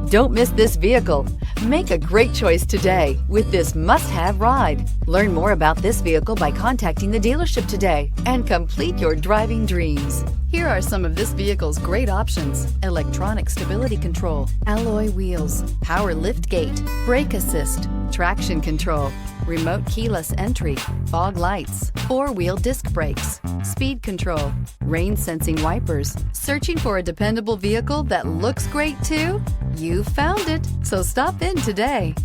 Don't miss this vehicle. Make a great choice today with this must-have ride. Learn more about this vehicle by contacting the dealership today and complete your driving dreams. Here are some of this vehicle's great options: electronic stability control, alloy wheels, power lift gate, brake assist, traction control, remote keyless entry, fog lights, four-wheel disc brakes, speed control, rain sensing wipers. Searching for a dependable vehicle that looks great too? You found it, so stop in today.